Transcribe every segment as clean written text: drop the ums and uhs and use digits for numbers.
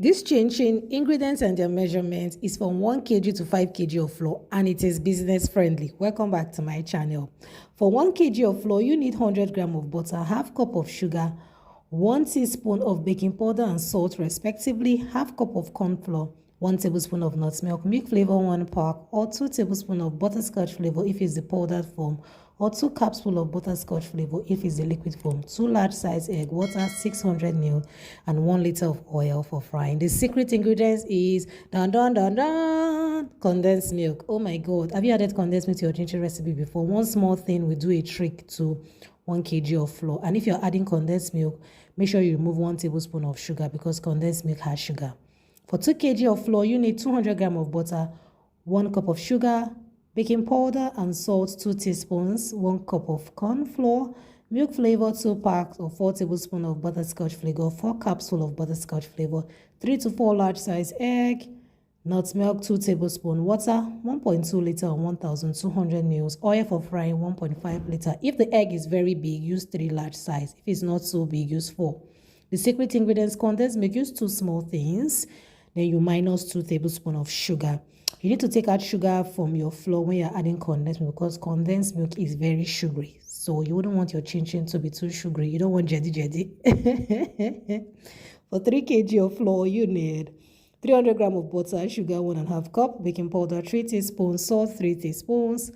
This Chinchin ingredients and their measurements is from 1 kg to 5 kg of flour, and it is business friendly. Welcome back to my channel. For 1 kg of flour, you need 100 grams of butter, half cup of sugar, 1 teaspoon of baking powder and salt respectively, half cup of corn flour, 1 tablespoon of nutmeg, milk flavor 1 pack, or 2 tablespoons of butterscotch flavor if it's the powdered form, or 2 capsules of butterscotch flavor if it's the liquid form, 2 large size egg, water 600 ml, and 1 liter of oil for frying. The secret ingredients is condensed milk. Oh my god, have you added condensed milk to your chinchin recipe before? One small thing will do a trick to 1 kg of flour. And if you're adding condensed milk, make sure you remove 1 tablespoon of sugar because condensed milk has sugar. For 2 kg of flour, you need 200 grams of butter, 1 cup of sugar, baking powder and salt 2 teaspoons, 1 cup of corn flour, milk flavor 2 packs or 4 tablespoons of butterscotch flavor, 4 capsules of butterscotch flavor, 3 to 4 large size egg, nutmeg 2 tablespoons, water 1.2 liter and 1200 ml, oil for frying 1.5 liter. If the egg is very big, use 3 large size. If it's not so big, use 4. The secret ingredients: condensed milk, use 2 small things. Then you minus 2 tablespoons of sugar. You need to take out sugar from your flour when you're adding condensed milk because condensed milk is very sugary. So you wouldn't want your chinchin to be too sugary. You don't want jelly. For 3 kg of flour, you need 300 grams of butter, sugar 1.5 cup, baking powder 3 teaspoons, salt 3 teaspoons,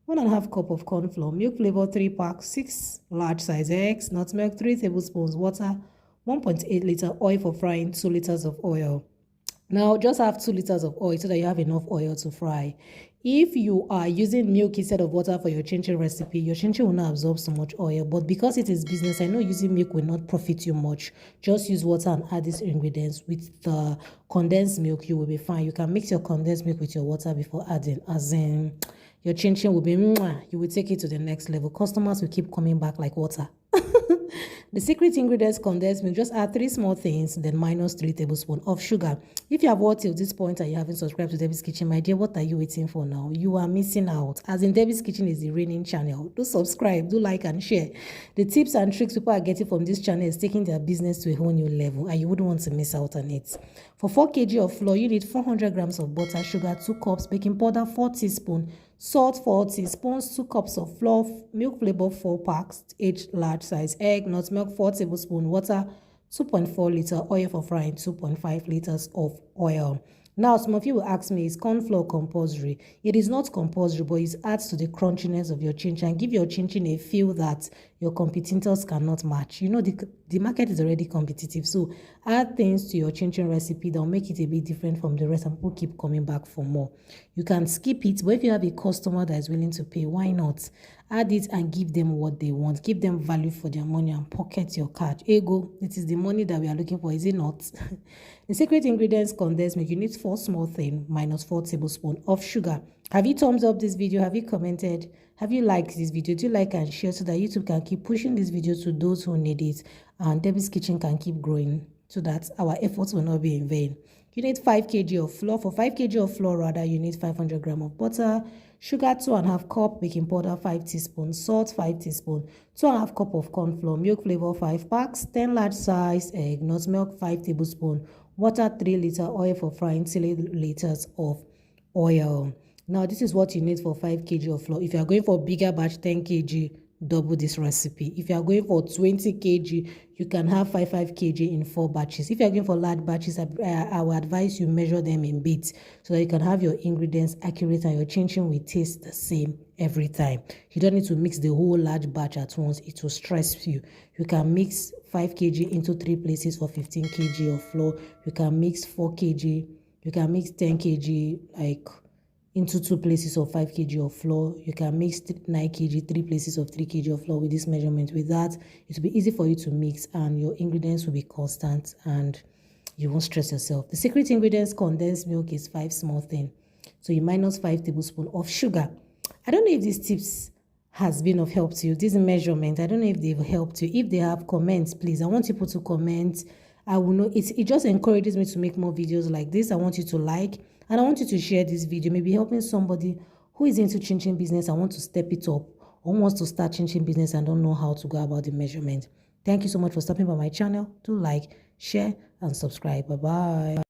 1.5 cup of corn flour, milk flavor 3 packs, 6 large size eggs, nutmeg 3 tablespoons, water 1.8 liter, oil for frying 2 liters of oil. Now, just have 2 liters of oil so that you have enough oil to fry. If you are using milk instead of water for your chinchin recipe, your chinchin will not absorb so much oil. But because it is business, I know using milk will not profit you much. Just use water and add these ingredients. With the condensed milk, you will be fine. You can mix your condensed milk with your water before adding. As in, your chinchin will be, you will take it to the next level. Customers will keep coming back like water. The secret ingredients: condensed milk. Just add 3 small things, then minus 3 tablespoons of sugar. If you have watched till this point and you haven't subscribed to Debbie's Kitchen, my dear, what are you waiting for now? You are missing out. As in, Debbie's Kitchen is the reigning channel. Do subscribe, do like and share. The tips and tricks people are getting from this channel is taking their business to a whole new level, and you wouldn't want to miss out on it. For 4 kg of flour, you need 400 grams of butter, sugar 2 cups, baking powder 4 teaspoons, salt 4 teaspoons, 2 cups of flour, milk flavor 4 packs, 8 large size egg, nutmeg 4 tablespoons, water 2.4 liter, oil for frying 2.5 liters of oil. Now, some of you will ask me, is corn flour compulsory? It is not compulsory, but it adds to the crunchiness of your chinchin and give your chinchin a feel that your competitors cannot match. You know, the market is already competitive, so add things to your chinchin recipe that will make it a bit different from the rest and people keep coming back for more. You can skip it, but if you have a customer that is willing to pay, why not? Add it and give them what they want. Give them value for their money and pocket your cash. Ego, it is the money that we are looking for, is it not? The secret ingredients: condensed milk. You need 4 small things minus 4 tablespoons of sugar. Have you thumbs up this video? Have you commented? Have you liked this video? Do like and share so that YouTube can keep pushing this video to those who need it and Debbie's Kitchen can keep growing so that our efforts will not be in vain. You need 5 kg of flour. For 5 kg of flour, rather, you need 500 grams of butter, sugar 2.5 cup, baking powder 5 teaspoons, salt 5 teaspoons, 2.5 cup of corn flour, milk flavor 5 packs, 10 large size egg, nutmeg 5 tablespoons, water 3 liter, oil for frying 3 liters of oil. Now, this is what you need for 5 kg of flour. If you are going for bigger batch, 10 kg, double this recipe. If you are going for 20 kg, you can have 5 kg in 4 batches. If you are going for large batches, I will advise you measure them in bits so that you can have your ingredients accurate and your chinchin will taste the same every time. You don't need to mix the whole large batch at once. It will stress you. You can mix 5 kg into 3 places for 15 kg of flour. You can mix 4 kg. You can mix 10 kg like into 2 places of 5 kg of flour. You can mix 9 kg, 3 places of 3 kg of flour with this measurement. With that, it will be easy for you to mix and your ingredients will be constant and you won't stress yourself. The secret ingredients: condensed milk is 5 small things. So you minus 5 tablespoons of sugar. I don't know if these tips has been of help to you. This measurement, I don't know if they've helped you. If they have, comments, please. I want people to comment. I will know. It just encourages me to make more videos like this. I want you to like. And I want you to share this video, maybe helping somebody who is into chinchin business and want to step it up or wants to start chinchin business and don't know how to go about the measurement. Thank you so much for stopping by my channel. Do like, share, and subscribe. Bye-bye.